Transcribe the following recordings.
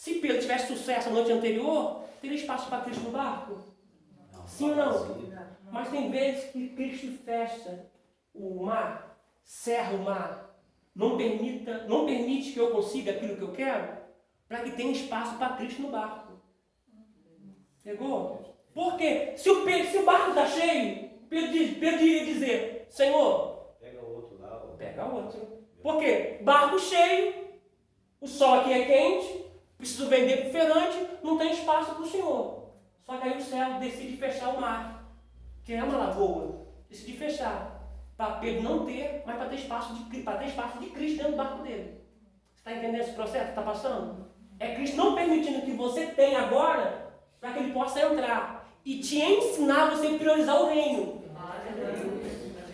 Se Pedro tivesse sucesso na noite anterior, teria espaço para Cristo no barco? Sim ou não? Mas tem vezes que Cristo fecha o mar, cerra o mar, não permite que eu consiga aquilo que eu quero, para que tenha espaço para Cristo no barco. Pegou? Porque se o barco está cheio, Pedro iria dizer, Senhor, pega o outro lá. Pega outro. Por quê? Barco cheio, o sol aqui é quente, preciso vender para o feirante, não tem espaço para o Senhor. Só que aí o céu decide fechar o mar, que é uma lagoa, decide fechar. Para Pedro não ter, mas para ter espaço de Cristo dentro do barco dele. Você está entendendo esse processo que está passando? É Cristo não permitindo que você tenha agora, para que ele possa entrar e te ensinar a você priorizar o reino.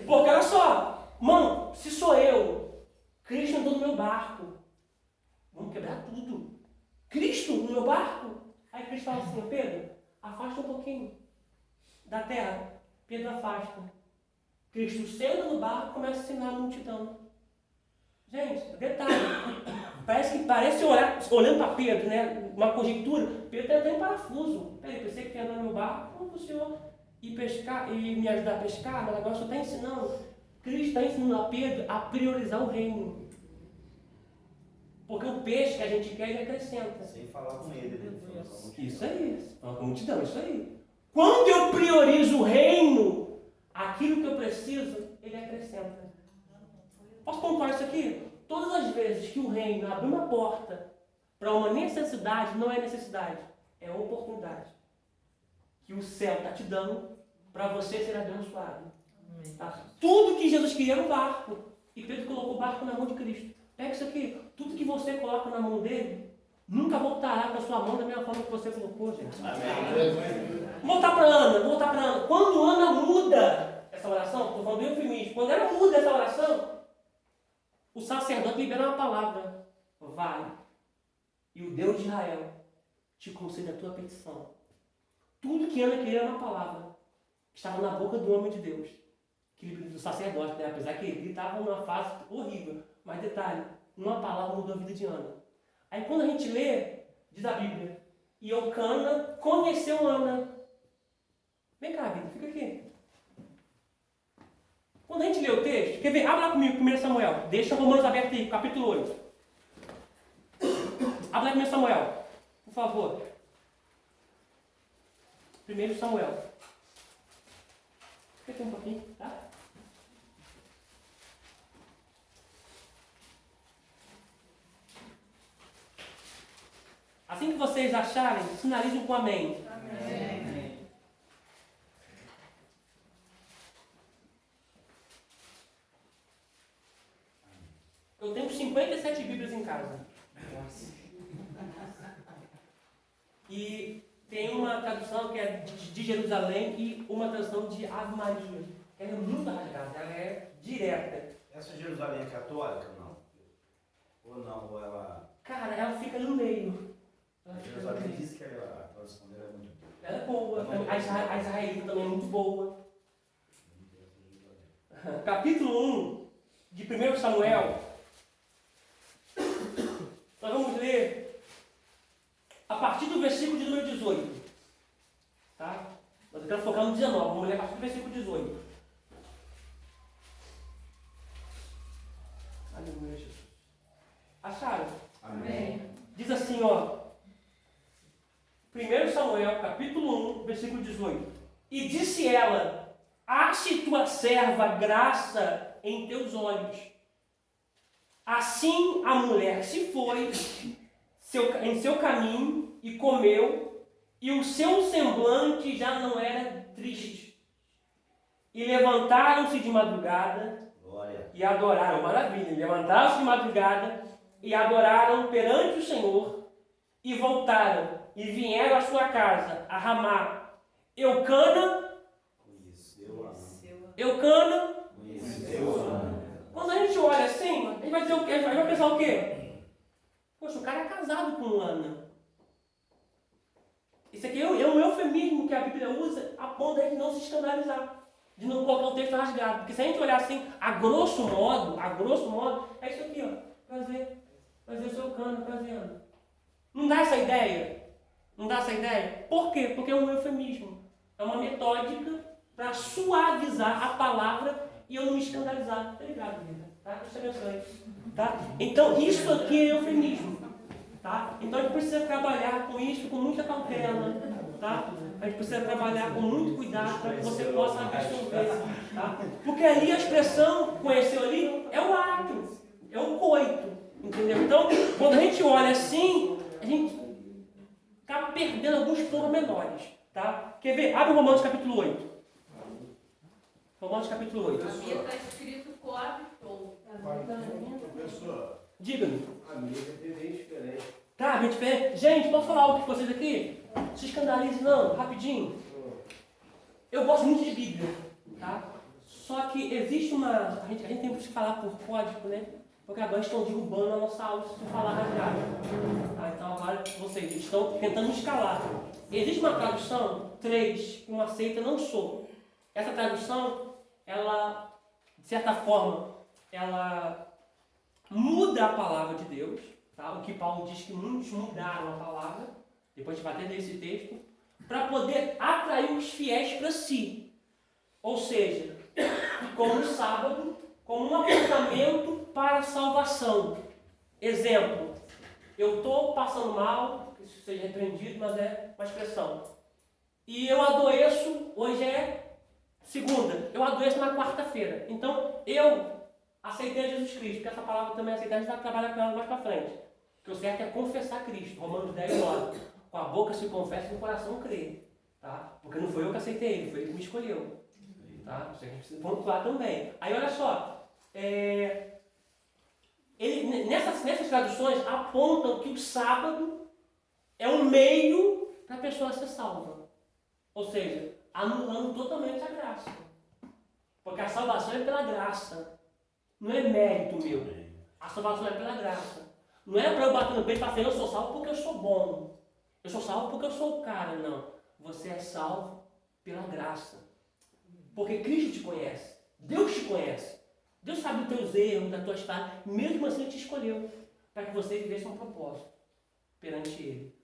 Porque olha só, mano, se sou eu, Cristo entrou no meu barco, vamos quebrar tudo. Cristo no meu barco? Aí Cristo fala assim, Pedro, afasta um pouquinho da terra. Pedro afasta. Cristo senta no barco e começa a ensinar a multidão. Gente, detalhe, parece olhando para Pedro, né? Uma conjectura, Pedro está em parafuso. Peraí, pensei que ia entrar no meu barco, como o senhor ir pescar e me ajudar a pescar, mas agora só está ensinando. Cristo está ensinando a Pedro a priorizar o reino. Porque o peixe que a gente quer, ele acrescenta. Sem falar com ele, né? Isso aí, fala com a multidão, isso aí. Quando eu priorizo o reino, aquilo que eu preciso, ele acrescenta. Posso pontuar isso aqui? Todas as vezes que o reino abre uma porta para uma necessidade, não é necessidade, é oportunidade. Que o céu está te dando para você ser abençoado. Tá? Tudo que Jesus queria era um barco. E Pedro colocou o barco na mão de Cristo. Pega isso aqui. Tudo que você coloca na mão dele, nunca voltará para a sua mão da mesma forma que você colocou, gente. Amém. Vou voltar para Ana. Quando Ana muda essa oração, estou falando do eufemismo, quando ela muda essa oração, o sacerdote libera uma palavra. Vai, e o Deus de Israel te concede a tua petição. Tudo que Ana queria era uma palavra. Estava na boca do homem de Deus. Do sacerdote, né? Apesar que ele estava numa fase horrível. Mas detalhe, uma palavra mudou a vida de Ana. Aí quando a gente lê, diz a Bíblia, e Eucana conheceu Ana. Vem cá, vida, fica aqui. Quando a gente lê o texto, quer ver? Abre lá comigo, 1 Samuel. Deixa Romanos aberto aí, capítulo 8. Abre lá 1 Samuel, por favor. 1 Samuel. Fica aqui um pouquinho, tá? Assim que vocês acharem, sinalizem com amém. Amém. Eu tenho 57 Bíblias em casa. E tem uma tradução que é de Jerusalém e uma tradução de Ave Maria. Ela é muito rasgada, ela é direta. Essa Jerusalém é católica ou não? Ou não? Ou ela... Cara, ela fica ali no meio. A Jerusalém diz que a tradução dela é muito boa. Ela é boa. A israelita também é muito boa. Capítulo 1 de 1 Samuel. Nós vamos ler a partir do versículo de número 18. Tá? Mas eu quero focar no 19. Vamos ler a partir do versículo 18. Aleluia, Jesus. Acharam? Amém. Diz assim, ó. 1 Samuel, capítulo 1, versículo 18. E disse ela: ache tua serva graça em teus olhos. Assim a mulher se foi em seu caminho e comeu, e o seu semblante já não era triste. E levantaram-se de madrugada. Glória. E adoraram, maravilha, levantaram-se de madrugada e adoraram perante o Senhor e voltaram e vieram à sua casa, a Ramá. Eucana, quando a gente olha assim, a gente vai dizer o quê? A gente vai pensar o quê? Poxa, o cara é casado com Ana. Isso aqui é um eufemismo que a Bíblia usa a ponto de a gente não se escandalizar, de não colocar o texto rasgado. Porque se a gente olhar assim, a grosso modo, é isso aqui, ó. Prazer, seu Eucana, prazer, Ana. Não dá essa ideia? Não dá essa ideia? Por quê? Porque é um eufemismo. É uma metódica para suavizar a palavra e eu não me escandalizar. Obrigado, vida. Tá? Deus te abençoe. Tá? Então, isso aqui é eufemismo. Tá? Então, a gente precisa trabalhar com isso com muita cautela. Tá? A gente precisa trabalhar com muito cuidado para que você possa absorver. Tá? Porque ali a expressão, conheceu ali, é o ato, é o coito. Entendeu? Então, quando a gente olha assim, a gente acaba perdendo alguns pormenores. Tá? Quer ver? Abre o Romanos capítulo 8. Romanos capítulo 8. A minha está escrito coabitou. Professor, Diga-me. a minha é bem diferente. Tá, bem diferente. Gente, posso falar algo com vocês aqui? Se escandalize não, rapidinho. Eu gosto muito de Bíblia, tá? Só que existe uma... A gente tem que falar por código, né? Porque agora estão derrubando a nossa aula se eu falar rasgado. Tá? Então agora vocês estão tentando escalar. Existe uma tradução, 3, que uma seita não sou. Essa tradução, ela, de certa forma, ela muda a palavra de Deus. Tá? O que Paulo diz que muitos mudaram a palavra. Depois a gente vai até ler esse texto. Para poder atrair os fiéis para si. Ou seja, como o sábado, como um apontamento para a salvação. Exemplo, eu estou passando mal, que isso seja repreendido, mas é uma expressão. E eu adoeço, hoje é segunda, eu adoeço na quarta-feira. Então, eu aceitei Jesus Cristo, porque essa palavra também aceitar, a gente vai trabalhar com ela mais para frente. Porque o certo é confessar Cristo, Romanos 10, 9. Com a boca se confessa e no coração crê. Tá? Porque não foi eu que aceitei ele, foi ele que me escolheu. Tá? Isso a gente precisa pontuar também. Aí olha só, nessas traduções apontam que o sábado é um meio para a pessoa ser salva. Ou seja, anulando totalmente a graça. Porque a salvação é pela graça. Não é mérito meu. A salvação é pela graça. Não é para eu bater no peito e falar assim, eu sou salvo porque eu sou bom. Eu sou salvo porque eu sou o cara. Não. Você é salvo pela graça. Porque Cristo te conhece. Deus te conhece. Deus sabe dos teus erros, da tua história. Mesmo assim Ele te escolheu. Para que você vivesse um propósito perante Ele.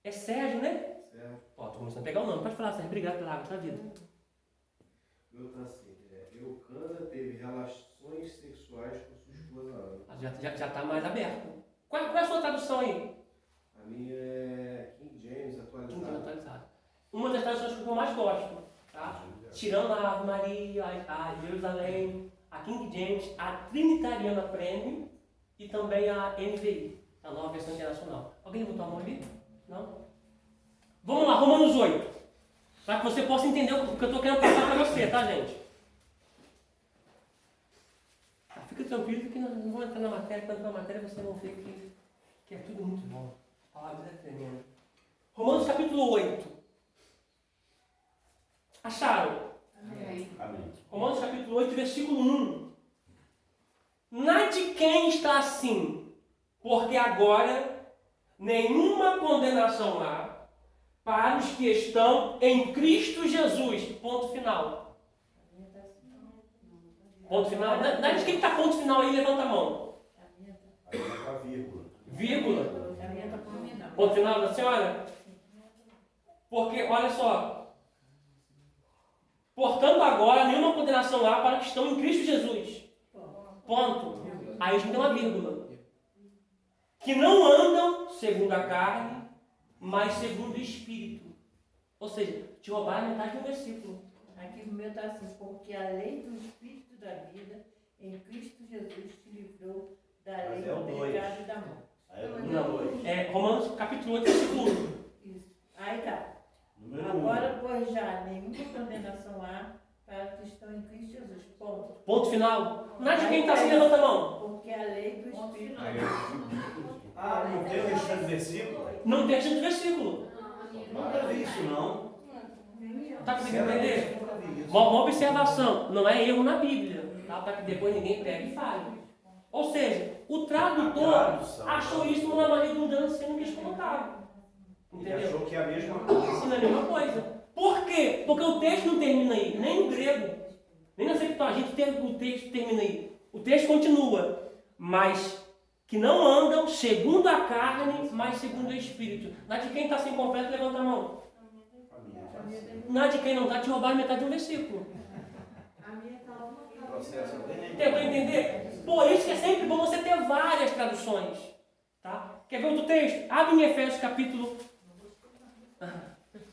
É Sérgio, né? Certo. Ó, tô começando a pegar o nome. Pode falar, Sérgio. Obrigado pela água da vida. Meu tá assim, Eucana teve relações sexuais com sua esposa Ana. Já está mais aberto. Qual é a sua tradução aí? A minha é King James atualizada. Atualizado. Uma das traduções que eu mais gosto. Tá? Tirando a Ave Maria, a Jerusalém, a King James, a Trinitariana Premium e também a NVI, a nova versão internacional. Alguém botou a mão ali? Não? Vamos lá, Romanos 8. Para que você possa entender o que eu estou querendo passar para você, tá, gente? Fica tranquilo que não vou entrar na matéria. Quando entrar na matéria vocês vão ver que é tudo muito bom. A palavra é tremenda. Romanos capítulo 8. Acharam? Amém. Amém. Romanos capítulo 8, versículo 1. Na de quem está assim? Porque agora nenhuma condenação há para os que estão em Cristo Jesus. Ponto final. Ponto final? Na de quem está ponto final aí, levanta a mão. Aí tá vírgula. Vírgula. Ponto final da senhora? Porque, olha só. Portanto, agora nenhuma condenação há para os que estão em Cristo Jesus. Ponto. Aí a gente tem uma vírgula. Que não andam segundo a carne, mas segundo o Espírito. Ou seja, te roubaram metade de um versículo. Aqui no meu está assim, porque a lei do Espírito da vida em Cristo Jesus te livrou da lei Mas é o do dois. pecado e da morte. Aí é o Não, número 2. é Romanos capítulo 8, versículo 1. Isso. Aí tá. Número 1. Agora, pois já, nenhuma condenação há para os que estão em Cristo Jesus. Ponto. Ponto final. Na de quem está assim, levanta a mão. Porque a lei do Espírito. Ah, não tem o restante do versículo? Não tem esse versículo. Nunca vi isso, não. Está conseguindo entender? Nunca vi isso. Uma observação, não é erro na Bíblia, tá? Para que depois ninguém pegue e fale. Ou seja, o tradutor achou isso numa redundância e não quis colocar. Ele Entendeu? achou que é a mesma coisa. Isso não é a mesma coisa. Por quê? Porque o texto não termina aí, nem no grego, nem na Septuaginta o texto termina aí. O texto continua, mas que não andam segundo a carne, mas segundo o Espírito. Na de quem está sem completo, levanta a mão. Na de quem não está, te roubaram metade de um versículo. Processo bem. Tentou entender? Por isso que é sempre bom você ter várias traduções. Tá? Quer ver outro texto? Abre em Efésios capítulo...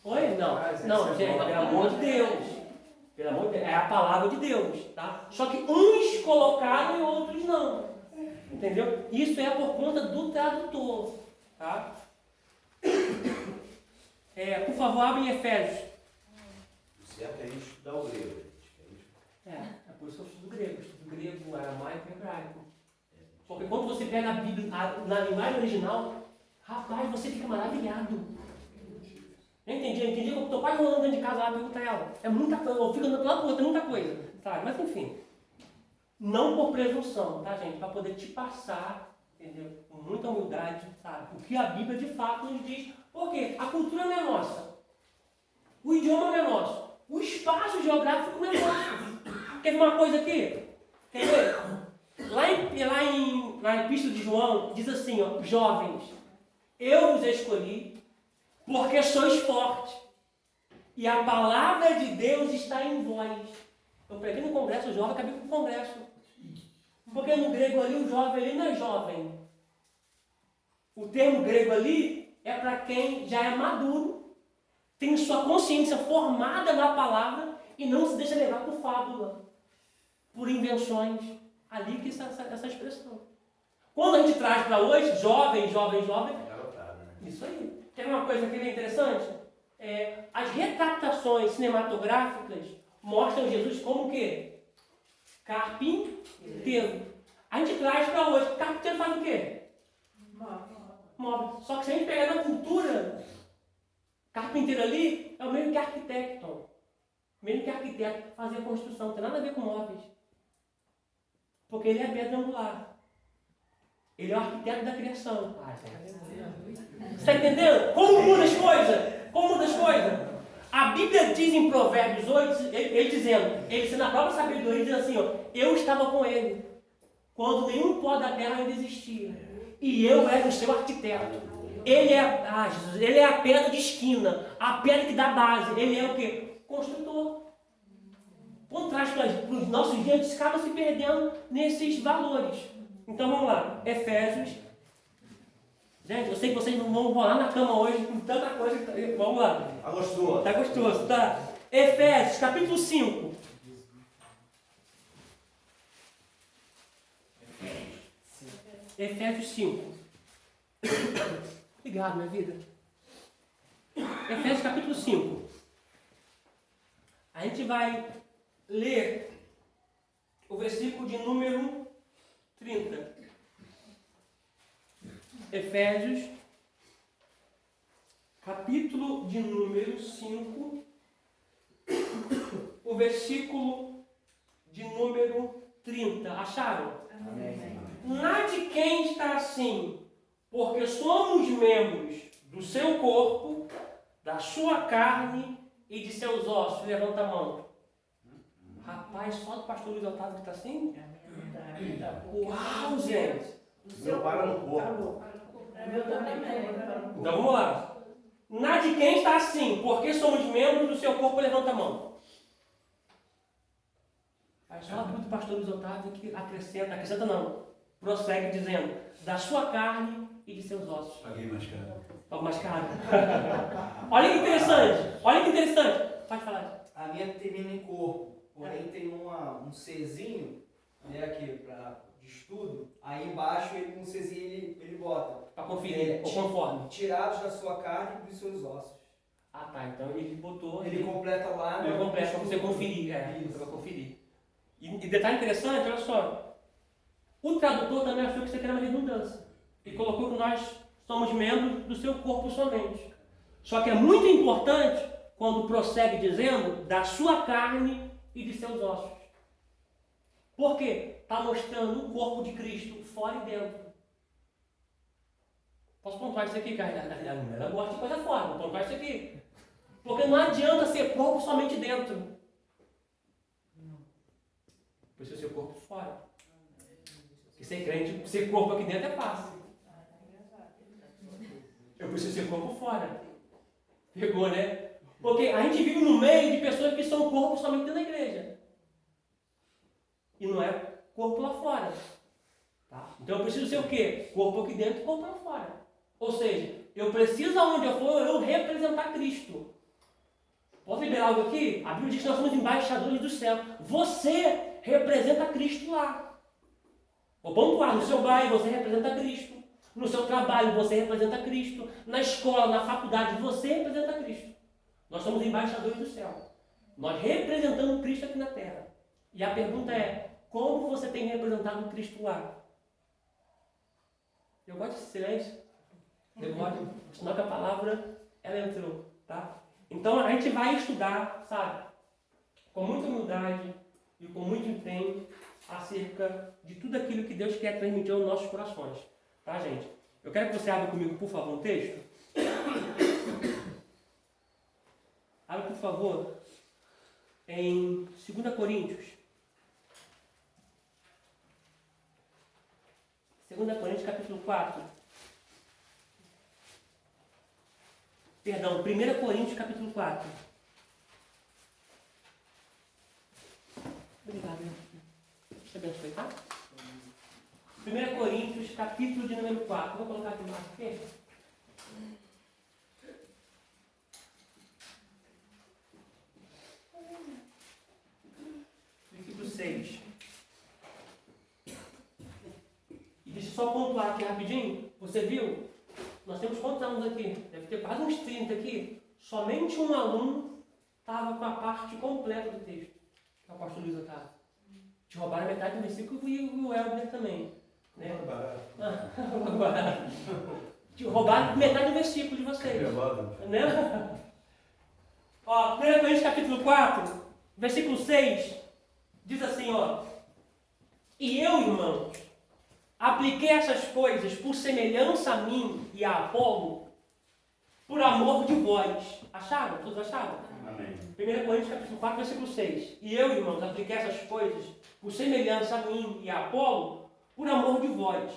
Oi? Não, gente, pelo amor de Deus. Pelo amor de Deus. É a palavra de Deus. Tá? Só que uns colocaram e outros não. Entendeu? Isso é por conta do tradutor. Tá? Por favor, abre em Efésios. O certo é a gente estudar o grego. É por isso que eu estudo grego. Estudo grego, aramaico e hebraico. Porque quando você pega a Bíblia na linguagem original, rapaz, você fica maravilhado. Eu entendi. Eu estou quase rolando dentro de casa lá, pergunta a ela. É muita coisa, eu fico andando pela rua, tem muita coisa. Sabe? Mas enfim. Não por presunção, tá, gente? Para poder te passar, entendeu? Com muita humildade, sabe? O que a Bíblia de fato nos diz. Porque a cultura não é nossa. O idioma não é nosso. O espaço geográfico não é nosso. Quer ver uma coisa aqui? Quer ver? Lá em Epístola de João, diz assim, ó, jovens, eu vos escolhi porque sois fortes e a palavra de Deus está em vós. Eu preguei no congresso jovem, acabei com o congresso. Porque no grego ali, o jovem ali não é jovem. O termo grego ali é para quem já é maduro, tem sua consciência formada na palavra e não se deixa levar por fábula, por invenções. Ali que está essa expressão. Quando a gente traz para hoje, jovem. Isso aí. Quer ver uma coisa que é interessante? As retratações cinematográficas mostram Jesus como o quê? Carpinteiro. A gente traz para hoje. Carpinteiro faz o quê? Móvel. Só que se a gente pegar na cultura, carpinteiro ali é o mesmo que arquiteto. Mesmo que arquiteto fazia construção. Não tem nada a ver com móveis. Porque ele é pedra angular. Ele é o arquiteto da criação. Você está entendendo? Como muda as coisas? A Bíblia diz em Provérbios 8, ele sendo a própria sabedoria, ele diz assim, ó, eu estava com ele, quando nenhum pó da terra ainda existia. E eu era o seu arquiteto. Ele é a pedra de esquina, a pedra que dá base. Ele é o quê? Construtor. Quando traz para os nossos dias, a gente acaba se perdendo nesses valores. Então vamos lá, Efésios. Gente, eu sei que vocês não vão rolar na cama hoje com tanta coisa. Vamos lá. Tá gostoso. Tá gostoso, tá? Efésios, capítulo 5. Efésios 5. Obrigado, minha vida. Efésios, capítulo 5. A gente vai ler o versículo de número 30. Efésios, capítulo de número 5, o versículo de número 30. Acharam? Amém. Na de quem está assim, porque somos membros do seu corpo, da sua carne e de seus ossos. Levanta a mão. Rapaz, só do pastor Luiz Otávio que está assim? Uau, gente! Meu para no corpo. Então vamos lá. Na de quem está assim, porque somos membros do seu corpo, levanta a mão. Aí só a do pastor Luiz Otávio que acrescenta não. Prossegue dizendo, da sua carne e de seus ossos. Paguei mais caro. Pago mais caro. Olha que interessante. Pode falar. A minha termina em corpo, porém tem um Czinho, né, aqui de estudo, aí embaixo ele, um Czinho ele bota. Para conferir, ou conforme. Tirados da sua carne e dos seus ossos. Ah tá, então ele botou. Ele completa lá. Ele completa para você conferir, para conferir. E detalhe interessante, olha só. O tradutor também achou que isso aqui era uma redundância. E colocou que nós somos membros do seu corpo somente. Só que é muito importante quando prossegue dizendo da sua carne e de seus ossos. Por quê? Está mostrando o corpo de Cristo fora e dentro. Posso pontuar isso aqui, cara? Ela gosta de coisa fora, vou pontuar isso aqui. Porque não adianta ser corpo somente dentro. Precisa ser corpo fora. Porque ser crente, ser corpo aqui dentro é fácil. Eu preciso ser corpo fora. Pegou, né? Porque a gente vive no meio de pessoas que são corpo somente dentro da igreja. E não é corpo lá fora. Tá? Então eu preciso ser o quê? Corpo aqui dentro e corpo lá fora. Ou seja, eu preciso, aonde eu for, eu representar Cristo. Posso liberar algo aqui? A Bíblia diz que nós somos embaixadores do céu. Você representa Cristo lá. Vou pontuar, no seu bairro você representa Cristo. No seu trabalho você representa Cristo. Na escola, na faculdade, você representa Cristo. Nós somos embaixadores do céu. Nós representamos Cristo aqui na terra. E a pergunta é, como você tem representado Cristo lá? Eu gosto de silêncio. Demora, senão que a palavra, ela entrou, tá? Então a gente vai estudar, sabe? Com muita humildade e com muito empenho acerca de tudo aquilo que Deus quer transmitir aos nossos corações. Tá, gente? Eu quero que você abra comigo, por favor, um texto. Abra, por favor, em 2 Coríntios. 2 Coríntios, capítulo 4. Perdão, 1 Coríntios, capítulo 4. Obrigado. Deixa eu abençoe, tá? 1 Coríntios, capítulo de número 4. Vou colocar aqui embaixo, ok? Versículo 6. E deixa eu só pontuar aqui rapidinho. Você viu? Nós temos quantos alunos aqui? Deve ter quase uns 30 aqui. Somente um aluno estava com a parte completa do texto. Que é o pastor Luiz Otávio. Te roubaram metade do versículo e o Helder também. Né? Te roubaram metade do versículo de vocês. Né? Ó, 1 Coríntios capítulo 4, versículo 6, diz assim, ó. E eu, irmãos, apliquei essas coisas por semelhança a mim e a Apolo, por amor de vós. Acharam? Todos acharam? Amém. 1 Coríntios capítulo 4, versículo 6. E eu, irmãos, apliquei essas coisas por semelhança a mim e a Apolo, por amor de vós,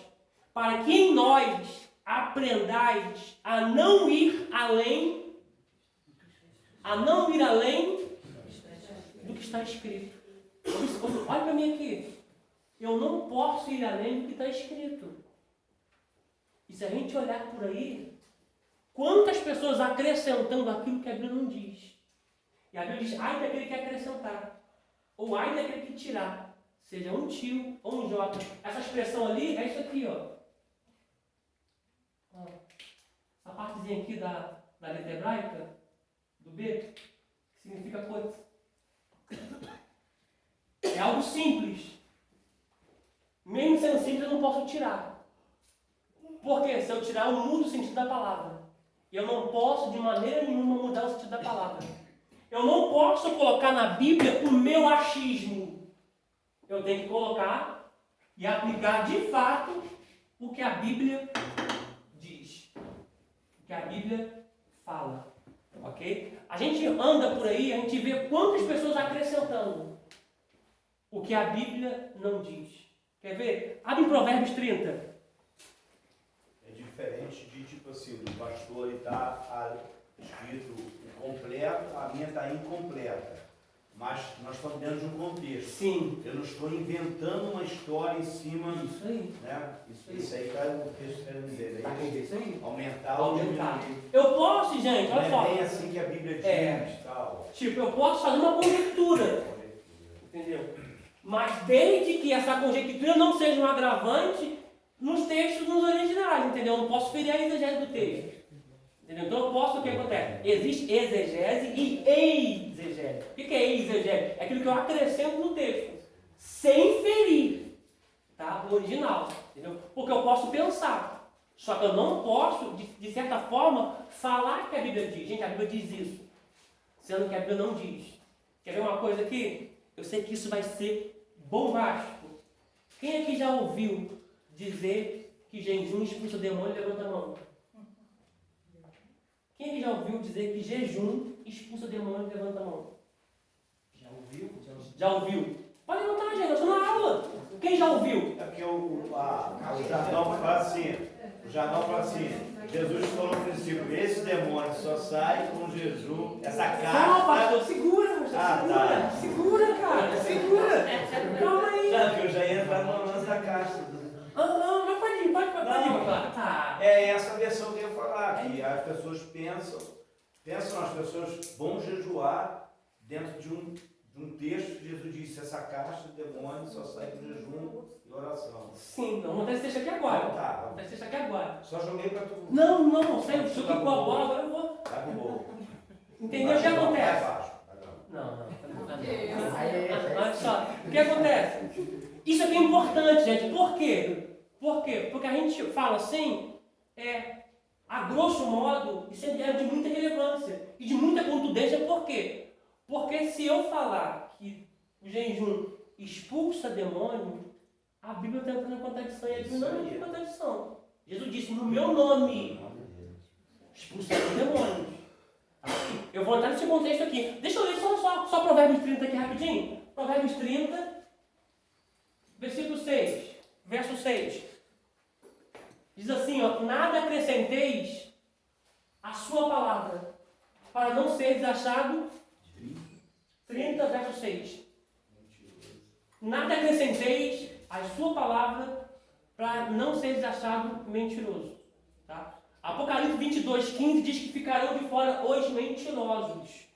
para que em nós aprendais a não ir além do que está escrito. Olha para mim aqui. Eu não posso ir além do que está escrito. E se a gente olhar por aí, quantas pessoas acrescentando aquilo que a Bíblia não diz? E a Bíblia diz, ai daquele que acrescentar, ou ai daquele que tirar, seja um tio ou um jota. Essa expressão ali é isso aqui, ó. Essa partezinha aqui da letra hebraica, do B, que significa coisa. É algo simples. Mesmo sendo simples, eu não posso tirar. Porque se eu tirar, eu mudo o sentido da palavra. E eu não posso, de maneira nenhuma, mudar o sentido da palavra. Eu não posso colocar na Bíblia o meu achismo. Eu tenho que colocar e aplicar de fato o que a Bíblia diz. O que a Bíblia fala. Ok? A gente anda por aí, a gente vê quantas pessoas acrescentando o que a Bíblia não diz. Quer ver? Abre em Provérbios 30. É diferente de, tipo assim, do pastor está escrito completo, a minha está incompleta. Mas nós estamos dentro de um contexto. Sim. Eu não estou inventando uma história em cima. Isso aí. Né? Isso aí está no texto querendo dizer. Tá, isso aí. Aumentar ou diminuir. Eu posso, gente, olha só. Não é bem assim que a Bíblia diz. Tal. Tipo, eu posso fazer uma conjectura. Entendeu? Mas desde que essa conjectura não seja um agravante nos textos, nos originais, entendeu? Eu não posso ferir a exegese do texto. Entendeu? Então eu posso, o que acontece? Existe exegese e exegese. O que é exegese? É aquilo que eu acrescento no texto, sem ferir, tá? O original, entendeu? Porque eu posso pensar, só que eu não posso, de certa forma, falar que a Bíblia diz. Gente, a Bíblia diz isso, sendo que a Bíblia não diz. Quer ver uma coisa aqui? Eu sei que isso vai ser bombástico. Quem aqui já ouviu dizer que jejum expulsa o demônio? Levanta a mão. Quem aqui já ouviu dizer que jejum expulsa o demônio? Levanta a mão. Já ouviu? Já ouviu. Pode levantar, gente, eu estou na aula. Quem já ouviu? É porque o Jardão fala assim, Jesus falou no princípio, esse demônio só sai com Jesus, essa Não, carta. pastor, segura, pastor, Ah, segura, cara, segura. Calma aí. Não, que eu já ia entrar no lance da caixa. Não, mas pode ir, pode ir. Tá. É essa versão que eu ia falar, que as pessoas pensam, as pessoas vão jejuar dentro de um texto que Jesus disse, essa caixa de demônio só sai com jejum e oração. Sim, não vou esse texto aqui agora. Tá. Vou esse texto aqui agora. Só joguei pra tu. Não, sei, se eu quicou a bola, agora eu vou. Tá com boa. Entendeu o que acontece? Vai baixo. Não. Olha só, o que acontece? Isso aqui é importante, gente. Por quê? Porque a gente fala assim, a grosso modo, isso é de muita relevância e de muita contundência. Por quê? Porque se eu falar que o jejum expulsa demônio, a Bíblia está entrando em contradição e a Bíblia não entra em contradição. Jesus disse, no meu nome, expulsarei demônios. Eu vou entrar nesse contexto aqui. Deixa eu ler só Provérbios 30 aqui rapidinho. Provérbios 30, versículo 6, verso 6. Diz assim, nada acrescenteis à sua palavra, para não seres achado. 30, verso 6. Nada acrescenteis à sua palavra, para não seres achado mentiroso. Tá? Apocalipse 22, 15 diz que ficarão de fora os mentirosos.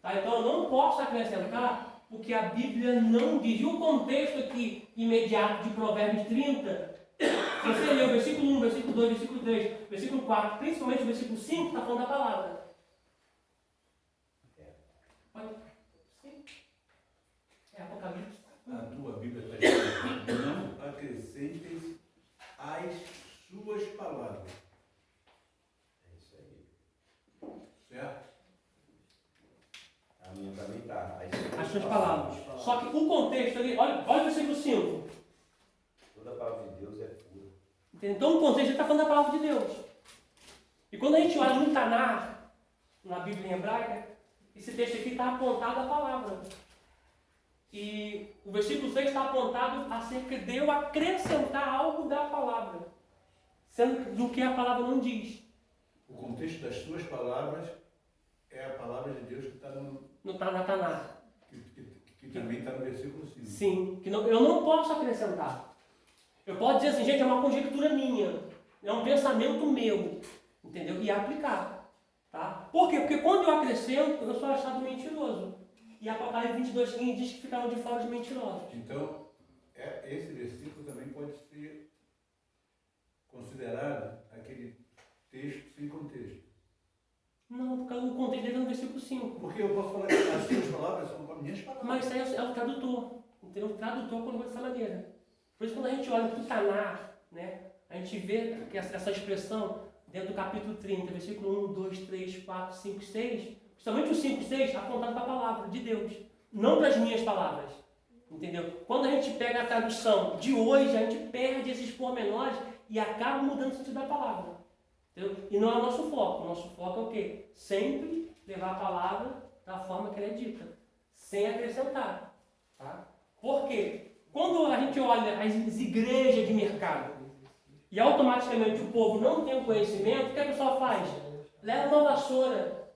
Tá? Então eu não posso acrescentar o que a Bíblia não diz. E o contexto aqui imediato de Provérbios 30, se você ler o versículo 1, versículo 2, versículo 3, versículo 4, principalmente o versículo 5, está falando da palavra. Sim. É Apocalipse. A tua Bíblia está escrito, não acrescentem as suas palavras. É isso aí. Certo? A minha também tá. As suas palavras. Só que o contexto ali, olha o versículo 5. Toda a palavra de Deus é pura. Então o contexto está falando da palavra de Deus. E quando a gente olha no Tanar, na Bíblia em hebraica, esse texto aqui está apontado à palavra. E o versículo 6 está apontado acerca de eu acrescentar algo da palavra, sendo do que a palavra não diz. O contexto das suas palavras é a palavra de Deus que está No Tanar. que também está no versículo 5. Sim, que eu não posso acrescentar. Eu posso dizer assim, gente, é uma conjectura minha, é um pensamento meu, entendeu? E aplicar. Tá? Por quê? Porque quando eu acrescento, eu sou achado mentiroso. E Apocalipse 22,15 diz que ficaram de fora os mentirosos. Então, esse versículo também pode ser considerado aquele texto sem contexto. Não, porque o contexto dele é no versículo 5. Porque eu posso falar que as suas palavras são as minhas palavras. Mas isso aí é o tradutor. Entendeu? O tradutor colocou dessa maneira. Por isso, quando a gente olha para o Tanar, né, a gente vê que essa expressão dentro do capítulo 30, versículo 1, 2, 3, 4, 5, 6, justamente o 5, 6 apontado para a palavra de Deus, não para as minhas palavras. Entendeu? Quando a gente pega a tradução de hoje, a gente perde esses pormenores e acaba mudando o sentido da palavra. Entendeu? E não é o nosso foco. O nosso foco é o quê? Sempre levar a palavra da forma que ela é dita, sem acrescentar. Tá? Por quê? Quando a gente olha as igrejas de mercado e automaticamente o povo não tem o conhecimento, o que a pessoa faz? Leva uma vassoura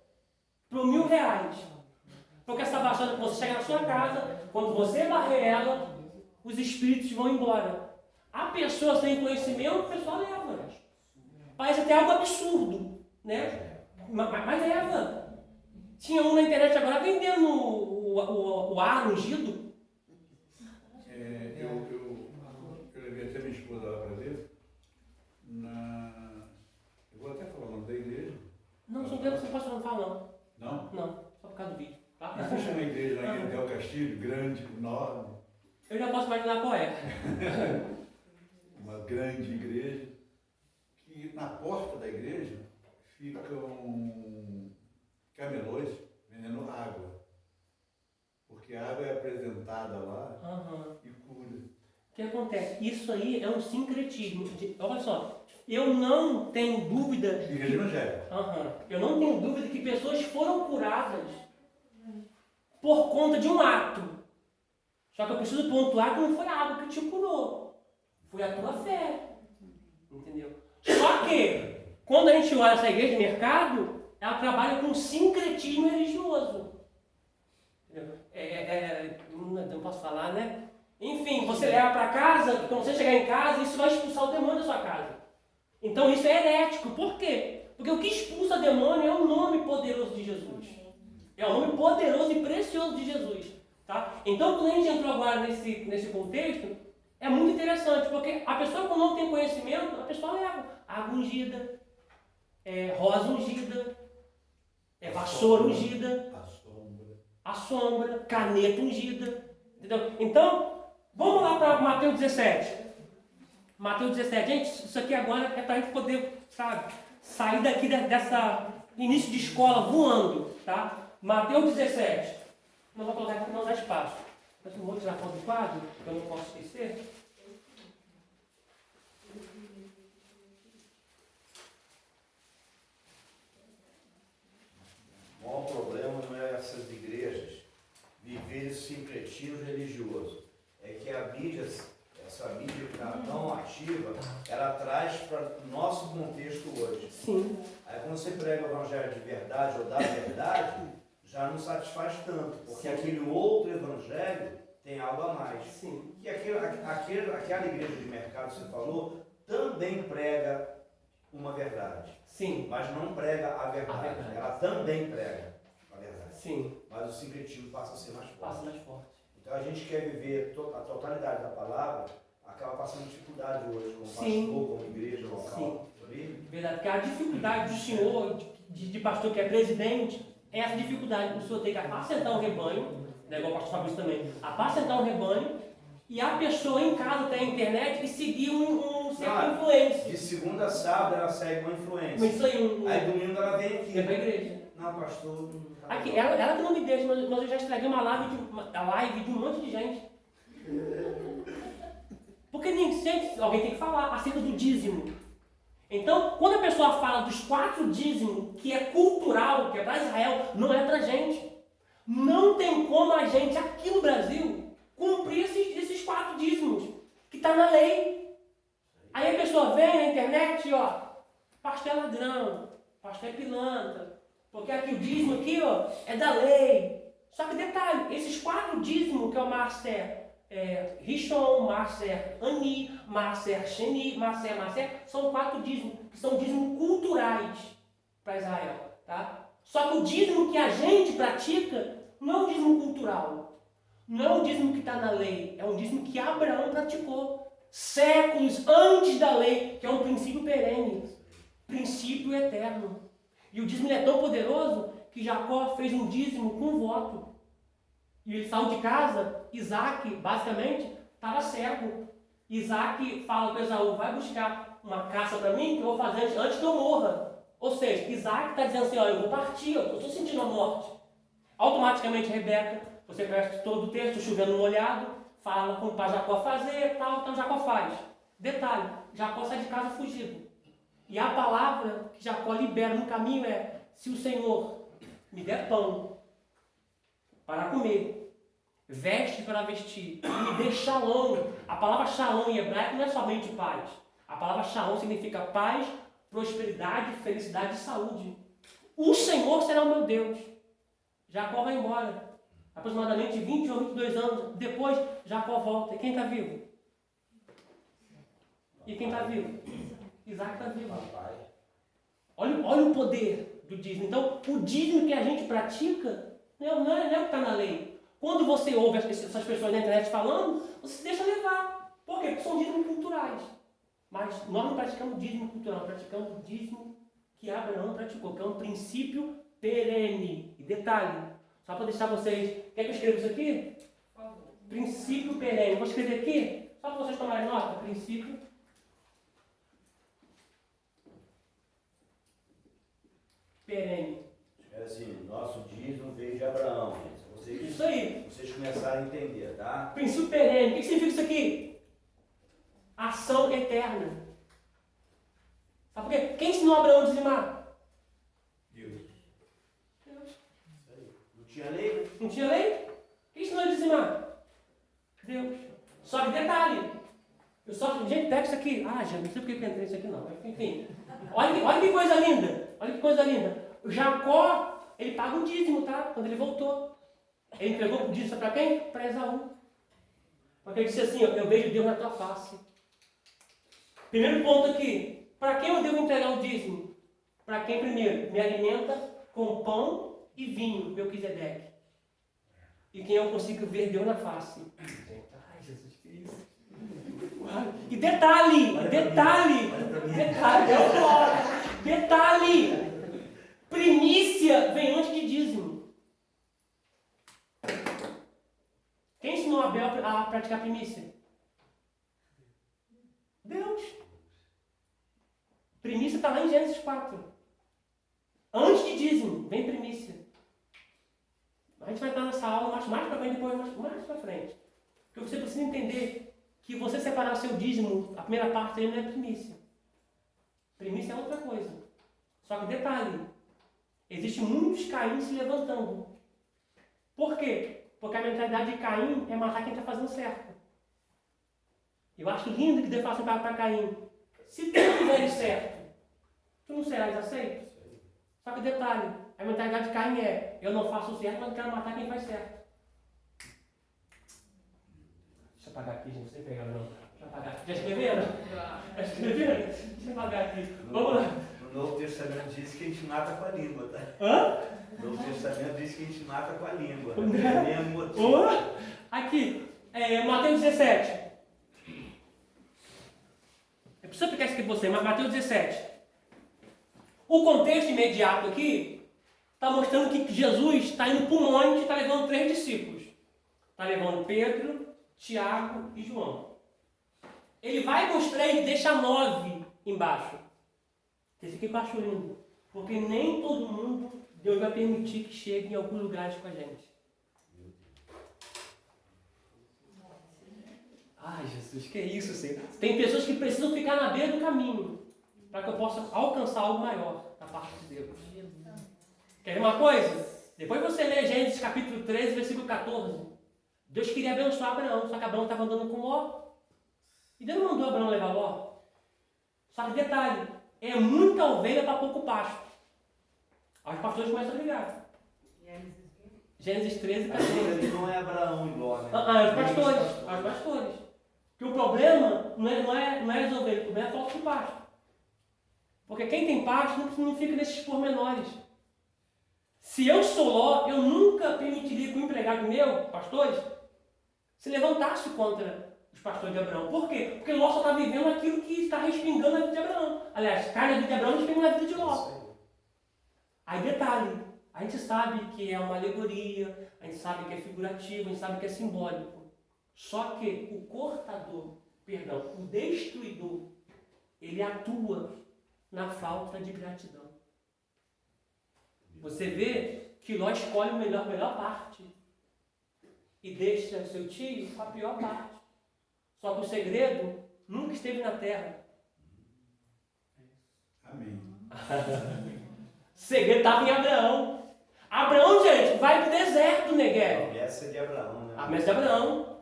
por R$1.000. Porque essa vassoura, quando você chega na sua casa, quando você varrer ela, os espíritos vão embora. A pessoa sem conhecimento, a pessoa leva. Parece até algo absurdo, né? Mas leva. Tinha um na internet agora vendendo o ar ungido. Eu levei até minha esposa lá para ver. Eu vou até falar o nome da igreja. Não, só Deus, você não pode falar, não. Não? Não, só por causa do vídeo. Tá? Existe uma igreja lá em Del Castilho, grande, enorme. Eu já posso imaginar qual é. Uma grande igreja, que na porta da igreja ficam camelôs vendendo água. Porque a água é apresentada lá e cura. O que acontece? Isso aí é um sincretismo. Olha só, eu não tenho dúvida. Igreja evangélica. Eu não tenho dúvida que pessoas foram curadas por conta de um ato. Só que eu preciso pontuar que não foi a água que te curou. Foi a tua fé. Entendeu? Só que, quando a gente olha essa igreja de mercado, ela trabalha com sincretismo religioso. Entendeu? Não posso falar, né? Enfim, você leva para casa, quando você chegar em casa, isso vai expulsar o demônio da sua casa. Então isso é herético. Por quê? Porque o que expulsa demônio é o nome poderoso de Jesus. É o nome poderoso e precioso de Jesus. Tá? Então, quando a gente entrou agora nesse contexto, é muito interessante, porque a pessoa que não tem conhecimento, a pessoa leva água ungida, rosa ungida, vassoura ungida, a sombra, caneta ungida. Entendeu? Então, vamos lá para Mateus 17. Mateus 17. Gente, isso aqui agora é para a gente poder, sabe, sair daqui dessa início de escola voando. Tá? Mateus 17. Não vou colocar aqui, não dá espaço. Mas não vou tirar foto do quadro, que eu não posso esquecer. O maior problema não é essas igrejas viverem sincretismo religioso. É que a mídia, essa mídia que está tão ativa, ela traz para o nosso contexto hoje. Sim. Aí quando você prega o evangelho de verdade ou da verdade, já não satisfaz tanto, porque aquele outro evangelho tem algo a mais. Sim. E aquela igreja de mercado que você falou, também prega uma verdade. Sim. Mas não prega a verdade. Ela também prega a verdade. Sim. Mas o sincretismo passa a ser mais forte. Passa mais forte. Então a gente quer viver a totalidade da palavra, acaba passando dificuldade hoje, como Sim. pastor, como igreja local. Sim. Sabe? Verdade. Porque a dificuldade do senhor, de pastor que é presidente, é essa dificuldade do senhor ter que apacentar um rebanho, né, igual o pastor Fabrício também, apacentar um rebanho, e a pessoa em casa tem a internet e seguir um certo influência. De segunda a sábado ela segue uma influência. Isso aí, Aí domingo ela vem aqui. é pra igreja. Não, pastor. Não tá Aqui, legal. ela que não me deixa, mas eu já estraguei uma live de um monte de gente. Porque nem sempre alguém tem que falar acerca do dízimo. Então, quando a pessoa fala dos 4 dízimos, que é cultural, que é para Israel, não é para gente. Não tem como a gente, aqui no Brasil, cumprir esses 4 dízimos, que está na lei. Aí a pessoa vem na internet e, ó, pastor é ladrão, pastor é pilantra, porque aqui o dízimo aqui, ó, é da lei. Só que detalhe, esses 4 dízimos, que é o Marcer, Rishon, Marcer, Ani, Marcer, Sheni, Marcer, são 4 dízimos, que são dízimos culturais para Israel. Tá? Só que o dízimo que a gente pratica não é um dízimo cultural, não é um dízimo que está na lei, é um dízimo que Abraão praticou séculos antes da lei, que é um princípio perene, princípio eterno. E o dízimo é tão poderoso que Jacó fez um dízimo com voto. E ele saiu de casa, Isaac, basicamente, estava cego. Isaac fala para Esaú, vai buscar uma caça para mim que eu vou fazer antes que eu morra. Ou seja, Isaac está dizendo assim, ó, eu vou partir, eu estou sentindo a morte. Automaticamente, Rebeca, você conhece todo o texto, chovendo molhado, fala com o pai Jacó fazer, tal, então Jacó faz. Detalhe, Jacó sai de casa fugido. E a palavra que Jacó libera no caminho é, se o Senhor me der pão para comer, veste para vestir, e me dê shalom. A palavra shalom em hebraico não é somente paz. A palavra shalom significa paz, prosperidade, felicidade e saúde. O Senhor será o meu Deus. Jacó vai embora. Aproximadamente 20 ou 22 anos depois, Jacó volta. E quem está vivo? E quem está vivo? Isaac está vivo. Olha o poder do dízimo. Então, o dízimo que a gente pratica não é o que está na lei. Quando você ouve essas pessoas na internet falando, você se deixa levar. Por quê? Porque são dízimos culturais. Mas nós não praticamos dízimo cultural, praticamos o dízimo que Abraão praticou, que é um princípio perene. E detalhe, só para deixar vocês... Quer que eu escreva isso aqui? Por favor. Princípio perene. Vou escrever aqui, só para vocês tomarem nota. Princípio perene. É assim, nosso dízimo veio de Abraão, gente. Isso aí. Vocês começaram a entender, tá? Princípio perene. O que significa isso aqui? Ação eterna. Sabe por quê? Quem ensinou Abraão a dizimar? Deus. Deus. Não tinha lei? Não tinha lei? Quem ensinou a dizimar? pega isso aqui. Ah, gente, não sei porque eu entrei isso aqui não. Enfim. Olha que coisa linda. Olha que coisa linda. O Jacó, ele paga um dízimo, tá? Quando ele voltou. Ele entregou o dízimo para quem? Para Esaú. Porque ele disse assim, ó, eu vejo Deus na tua face. Primeiro ponto aqui. Para quem eu devo entregar o dízimo? Para quem primeiro me alimenta com pão e vinho, Melquisedeque. E quem eu consigo ver Deus na face. Ai, Jesus, que isso? E detalhe, primícia vem antes de dízimo. Quem ensinou Abel a praticar primícia? Deus. Primícia está lá em Gênesis 4. Antes de dízimo, vem primícia. A gente vai estar nessa aula mais para frente, depois mais para frente. Porque você precisa entender que você separar o seu dízimo, a primeira parte dele não é primícia. Primícia é outra coisa. Só que detalhe, existem muitos Caim se levantando. Por quê? Porque a mentalidade de Caim é matar quem está fazendo certo. Eu acho lindo que Deus faça para Caim. Se tu não fizeres certo, tu não serás aceito. Só que detalhe, a mentalidade de Caim é, eu não faço certo, mas eu quero matar quem faz certo. Deixa eu apagar aqui, gente, sem pegar não. Deixa eu apagar aqui. Já escreveram? Já escreveram? Deixa eu apagar aqui. Vamos lá. No Novo Testamento diz que a gente mata com a língua, tá? Hã? No Novo Testamento diz que a gente mata com a língua. É o mesmo motivo. Aqui, Mateus 17. Eu preciso explicar isso aqui para você, mas Mateus 17. O contexto imediato aqui está mostrando que Jesus está indo para um monte e está levando 3 discípulos. Está levando Pedro, Tiago e João. Ele vai com os 3 e deixa 9 embaixo. Esse aqui eu acho lindo. Porque nem todo mundo Deus vai permitir que chegue em alguns lugares com a gente. Ai, Jesus, que isso, Senhor? Tem pessoas que precisam ficar na beira do caminho para que eu possa alcançar algo maior da parte de Deus. Quer ver uma coisa? Depois você lê Gênesis capítulo 13, versículo 14. Deus queria abençoar Abraão, só que Abraão estava andando com Ló. E Deus não mandou Abraão levar Ló. Só que detalhe, é muita ovelha para pouco pasto. Aí os pastores começam a brigar. Gênesis 13, 14. Ali não é Abraão e Ló, né? Os pastores. Porque o problema não é as ovelhas, o problema é a falta de pasto. Porque quem tem pasto não fica nesses pormenores. Se eu sou Ló, eu nunca permitiria que o empregado meu, pastores, se levantasse contra os pastores de Abraão. Por quê? Porque Ló só está vivendo aquilo que está respingando na vida de Abraão. Aliás, cai na vida de Abraão e respinga na vida de Ló. Aí detalhe, a gente sabe que é uma alegoria, a gente sabe que é figurativo, a gente sabe que é simbólico. Só que o destruidor, ele atua na falta de gratidão. Você vê que Ló escolhe a melhor parte e deixa o seu tio com a pior parte. Só que o segredo nunca esteve na terra. Amém. O segredo estava em Abraão. Abraão, gente, vai para o deserto do A Negueb. promessa é de Abraão, né? A promessa de Abraão.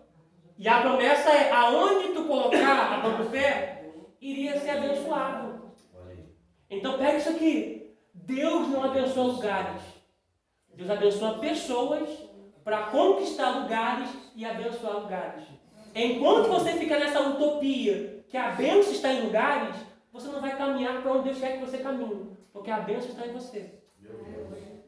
E a promessa é, aonde tu colocar a tua fé, iria ser abençoado. Olha aí. Então pega isso aqui. Deus não abençoa lugares. Deus abençoa pessoas para conquistar lugares e abençoar lugares. Enquanto você fica nessa utopia que a bênção está em lugares, você não vai caminhar para onde Deus quer que você caminhe. Porque a bênção está em você.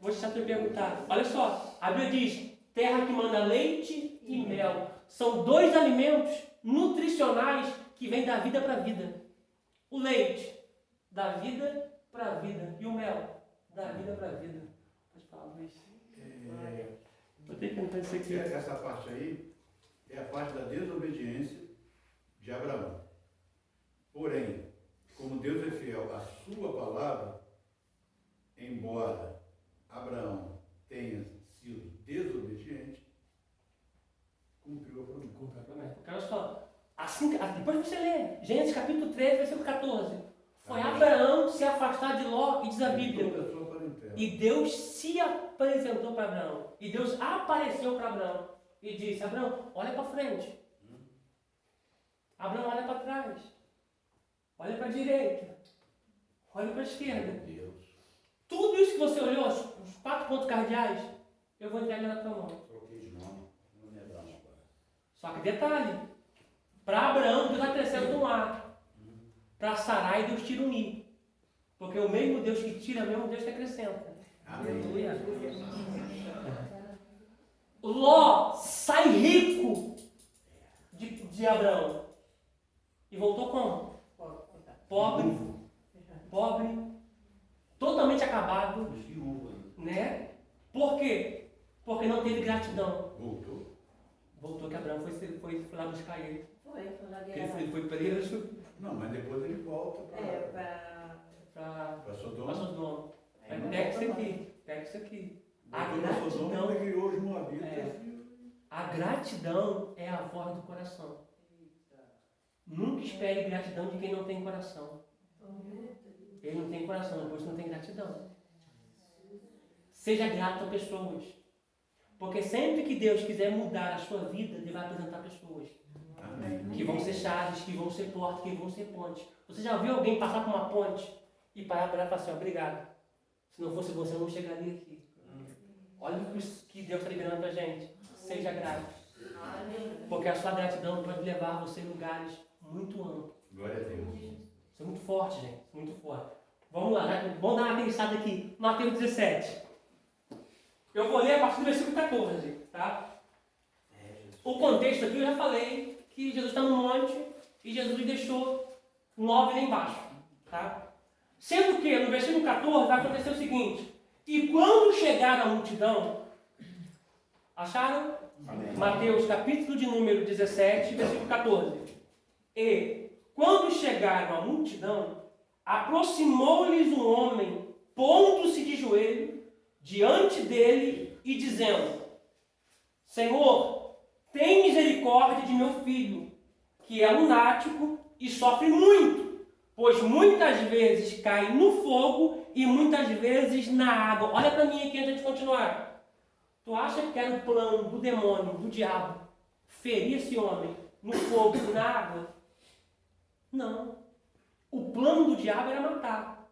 Vou deixar te perguntar. Olha só, a Bíblia diz, terra que manda leite e mel. São 2 alimentos nutricionais que vêm da vida para a vida. O leite, da vida para a vida. E o mel, da vida para a vida. Pode falar, Luiz. Vou ter que entrar isso aqui. Essa parte aí é a parte da desobediência de Abraão. Porém, como Deus é fiel à sua palavra, embora Abraão tenha sido desobediente, cumpriu a promessa. Porque olha só, assim, depois você lê, Gênesis capítulo 13, versículo 14. Foi Abraão se afastar de Ló e diz a Bíblia. E Deus se apresentou para Abraão. E Deus apareceu para Abraão. E disse, Abraão, olha para frente. Abraão, olha para trás. olha para a direita, olha para a esquerda. Meu Deus. Tudo isso que você olhou, os 4 pontos cardeais, eu vou entregar na tua mão. Troquei de nome. Não é Abraão. Só que detalhe, para Abraão Deus acrescenta um A, para Sarai Deus tira um I, porque o mesmo Deus que tira é o mesmo Deus que acrescenta. Aleluia. Ló sai rico de Abraão e voltou como? Pobre, totalmente acabado, Viúva. né? Por quê? Porque não teve gratidão. Voltou? Que Abraão foi lá buscar ele. Foi lá de Ele foi preso Não, mas depois ele volta para para Sodoma. Sodoma. Pega isso aqui, pega isso aqui. A Voltou para Sodoma gratidão, e criou os moabitas. a gratidão é a voz do coração. Nunca espere gratidão de quem não tem coração. Ele não tem coração, depois não tem gratidão. Seja grato a pessoas. Porque sempre que Deus quiser mudar a sua vida, Ele vai apresentar pessoas. Amém. Que vão ser chaves, que vão ser portas, que vão ser pontes. Você já viu alguém passar por uma ponte e parar para ela e falar assim, obrigado. Se não fosse você, eu não chegaria aqui. Olha o que Deus está liberando para a gente. Seja grato. Porque a sua gratidão pode levar você em lugares muito amplos. Glória a Deus. Isso é muito forte, gente. Muito forte. Vamos lá, vamos dar uma pensada aqui. Mateus 17. Eu vou ler a partir do versículo 14, tá? O contexto aqui eu já falei que Jesus está no monte e Jesus deixou 9 lá embaixo, tá? Sendo que no versículo 14 vai acontecer o seguinte: e quando chegar a multidão, acharam? Amém. Mateus capítulo de número 17, versículo 14. E quando chegaram a multidão, aproximou-lhes um homem, pondo-se de joelho diante dele e dizendo: Senhor, tem misericórdia de meu filho, que é lunático e sofre muito, pois muitas vezes cai no fogo e muitas vezes na água. Olha para mim aqui antes de continuar. Tu acha que era o plano do demônio, do diabo, ferir esse homem no fogo e na água? Não. O plano do diabo era matar.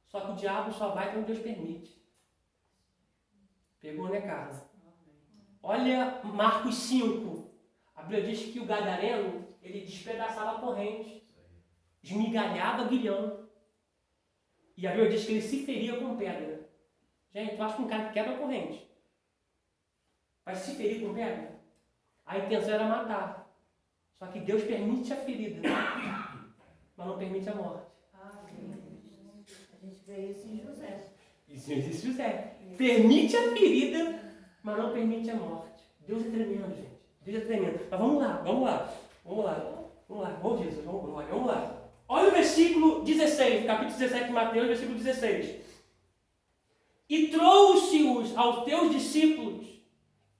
Só que o diabo só vai quando Deus permite. Pegou, né, Carla? Olha Marcos 5. A Bíblia diz que o gadareno, ele despedaçava a corrente, esmigalhava aguilhão. E a Bíblia diz que ele se feria com pedra. Gente, tu acha que um cara que quebra a corrente vai se ferir com pedra? A intenção era matar. Só que Deus permite a ferida, mas não permite a morte. A gente vê isso em José. Isso existe José. Permite a ferida, mas não permite a morte. Deus é tremendo, gente. Deus é tremendo. Mas vamos lá. Oh, Jesus, vamos lá. Olha o versículo 16, capítulo 17 de Mateus, versículo 16. E trouxe-os aos teus discípulos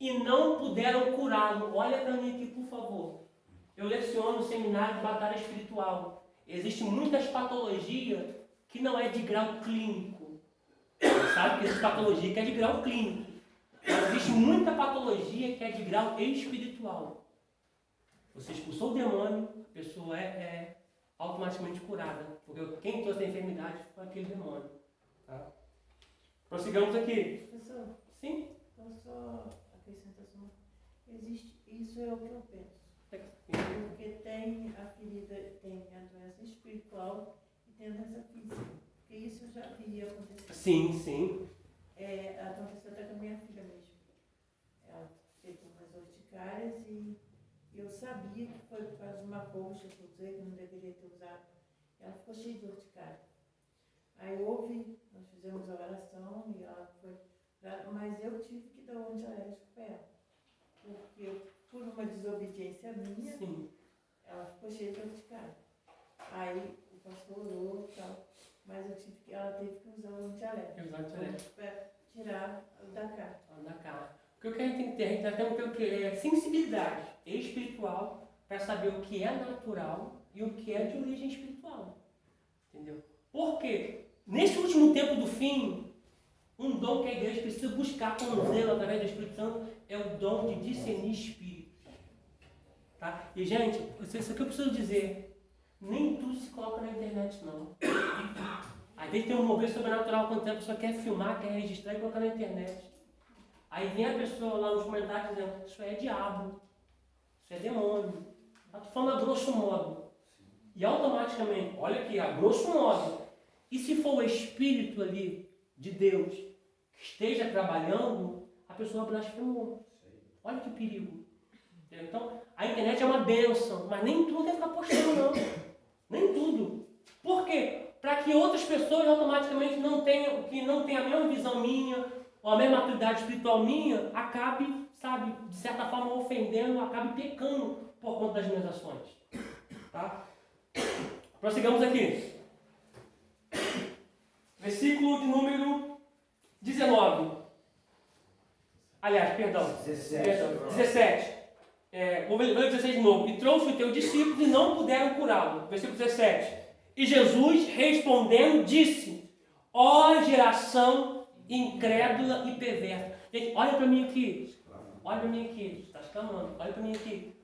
e não puderam curá-lo. Olha para mim aqui, por favor. Eu leciono no seminário de batalha espiritual. Existe muitas patologias que não é de grau clínico. Você sabe que existe patologia que é de grau clínico. Mas existe muita patologia que é de grau espiritual. Você expulsou o demônio, a pessoa é automaticamente curada. Porque quem trouxe a enfermidade foi aquele demônio. Tá? Prossigamos aqui. Professor, Sim? então só acrescentação. Existe, isso é o que eu penso. Porque tem a ferida, tem a doença espiritual e tem a doença física. Porque isso eu já vi acontecer. Sim. Aconteceu até com a minha filha mesmo. Ela teve umas urticárias e eu sabia que foi por causa de uma colcha que eu usei, que eu não deveria ter usado. Ela ficou cheia de urticária. Aí nós fizemos a oração e ela foi. Mas eu tive que dar um antialérgico para ela. Porque por uma desobediência minha, Sim. ela ficou cheia de urticária. Aí o pastor orou e tal, mas ela teve que usar o antialérgico para tirar da cara. Porque o que a gente tem que ter, a gente tem que ter o que? Sensibilidade espiritual para saber o que é natural e o que é de origem espiritual. Entendeu? Porque nesse último tempo do fim, um dom que a igreja precisa buscar com zelo através do Espírito Santo é o dom de discernir espíritos. Tá? E, gente, isso que eu preciso dizer. Nem tudo se coloca na internet, não. Às vezes tem um mover sobrenatural quando a pessoa quer filmar, quer registrar e colocar na internet. Aí vem a pessoa lá nos comentários dizendo, isso é diabo, isso é demônio. Eu estou falando a grosso modo. E automaticamente, olha aqui, a grosso modo. E se for o Espírito ali de Deus que esteja trabalhando, a pessoa blasfemou. Olha que perigo. Então, a internet é uma bênção, mas nem tudo é ficar postando, não. Nem tudo. Por quê? Para que outras pessoas automaticamente que não tenham a mesma visão minha, ou a mesma maturidade espiritual minha, acabe, sabe, de certa forma ofendendo, acabe pecando por conta das minhas ações. Tá? Prossigamos aqui. Versículo de número 19. Aliás, perdão. 17. Vou ler 16 de novo. E trouxe os teus discípulos e não puderam curá-lo. Versículo 17. E Jesus, respondendo, disse: ó geração incrédula e perversa. Gente, olha para mim aqui. Olha para mim aqui. Está exclamando. Olha para mim aqui.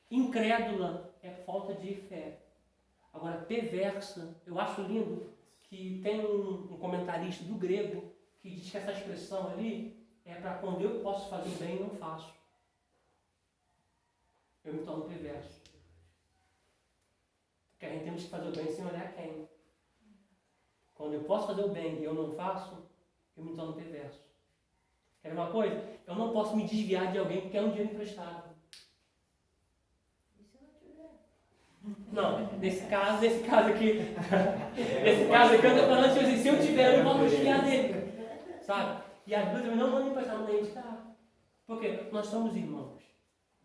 Incrédula é falta de fé. Agora, perversa, eu acho lindo que tem um comentarista do grego que diz que essa expressão ali é para quando eu posso fazer o bem e não faço. Eu me torno perverso. Porque a gente tem que fazer o bem sem olhar quem. Quando eu posso fazer o bem e eu não faço, eu me torno perverso. Quer ver uma coisa? Eu não posso me desviar de alguém que quer um dinheiro emprestado. Não, nesse caso aqui, nesse caso aqui eu estou falando assim, se eu tiver, eu não posso me desviar dele. Sabe? E a Bíblia também não manda emprestar, não nem estar. Porque nós somos irmãos.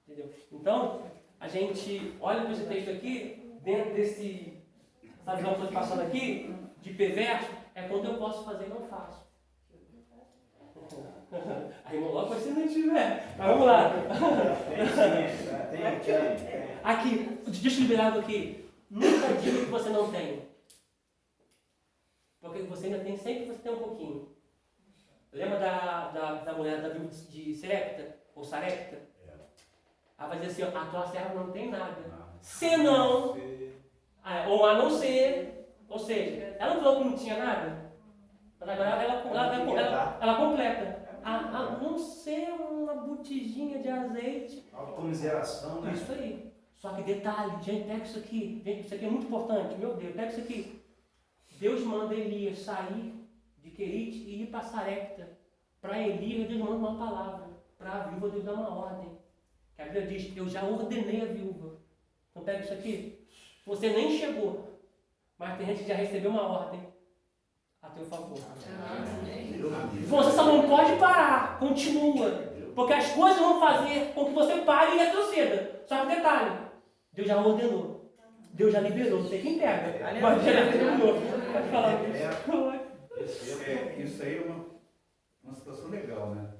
Entendeu? Então, a gente olha para esse texto aqui, dentro desse, essa visão que eu estou passando aqui, de perverso, é quando eu posso fazer e não faço. Aí logo se não tiver. Mas vamos lá. Tem. Aqui, deixa eu liberar aqui. Nunca diga que você não tem. Porque você ainda tem, sempre você tem um pouquinho. Lembra da mulher da Bíblia de Serepta? Ou Sarepta? Ela vai dizer assim, a tua serva não tem nada. Senão, ou a não ser, ou seja, ela não falou que não tinha nada. Mas agora ela completa. A não ser uma botijinha de azeite. Autocomiseração, né? Isso aí. Só que detalhe, gente, pega isso aqui. Gente, isso aqui é muito importante. Meu Deus, pega isso aqui. Deus manda Elias sair de Querite e ir para Sarepta. Para Elias, Deus manda uma palavra. Para a viúva, Deus dá uma ordem. Que a Bíblia diz, eu já ordenei a viúva. Então pega isso aqui. Você nem chegou, mas tem gente que já recebeu uma ordem a teu favor. Você só não pode parar, continua. Porque as coisas vão fazer com que você pare e retroceda. Só que detalhe, Deus já ordenou. Deus já liberou, não sei quem pega. Mas já liberou. Pode falar isso. Isso aí é uma situação legal, né?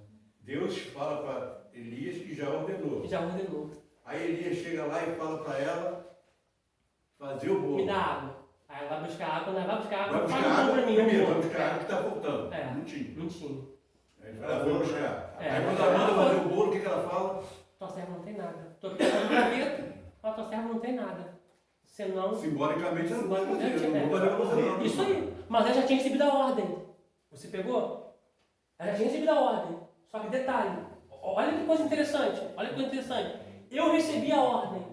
Deus fala para Elias que já ordenou. Já ordenou. Aí Elias chega lá e fala para ela fazer o bolo. Me dá água. Aí ela vai buscar água, quando ela vai buscar água, Vai buscar faz um água pra mim. primeiro, vai buscar água que está faltando. Não tinha. Não tinha. Aí ela foi buscar. É. Aí quando ela manda fazer o bolo, o que ela fala? Tua serva não tem nada. Estou aqui no gaveta, mas tua serva não tem nada. Senão... Simbolicamente ela não vai fazer. Simbolicamente, Não vou fazer pra você não. Isso aí. Mas ela já tinha recebido a ordem. Você pegou? Ela já tinha recebido a ordem. Só que detalhe. Olha que coisa interessante. Olha que coisa interessante. Eu recebi a ordem.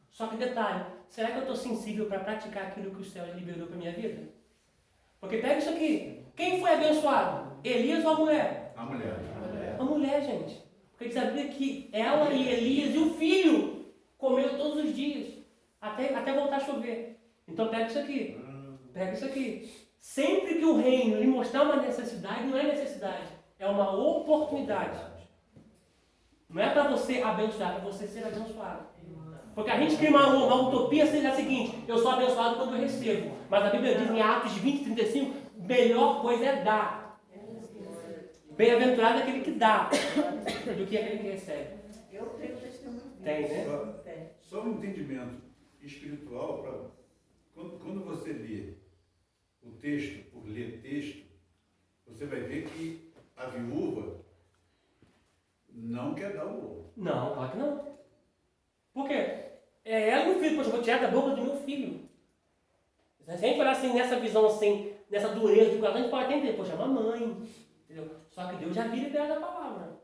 Só que detalhe. Será que eu estou sensível para praticar aquilo que o céu liberou para a minha vida? Porque pega isso aqui. Quem foi abençoado? Elias ou a mulher? A mulher. A mulher, gente. Porque diz a Bíblia que ela e Elias e o filho comeram todos os dias. Até voltar a chover. Então pega isso aqui. Pega isso aqui. Sempre que o reino lhe mostrar uma necessidade, não é necessidade. É uma oportunidade. Não é para você abençoar, é para você ser abençoado. Porque a gente cria uma utopia seja a seguinte, eu sou abençoado quando eu recebo. Mas a Bíblia diz em Atos 20, 35, melhor coisa é dar. Bem-aventurado é aquele que dá, do que aquele que recebe. Eu tenho testemunho. Tem, né? Só um entendimento espiritual para quando você lê o texto, por ler texto, você vai ver que a viúva não quer dar o bolo. Não, claro que não. Por quê? É ela e o filho, poxa, eu vou tirar da boca do meu filho. Se a gente olhar assim, nessa visão assim, nessa dureza do coração, a gente pode até entender, poxa, é mamãe, entendeu? Só que Deus já vira liberado da palavra.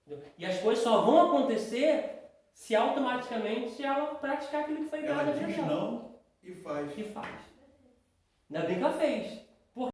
Entendeu? E as coisas só vão acontecer se automaticamente ela praticar aquilo que foi Ela liberado da diz vida dela. não e faz. Que faz. Ainda bem que ela fez.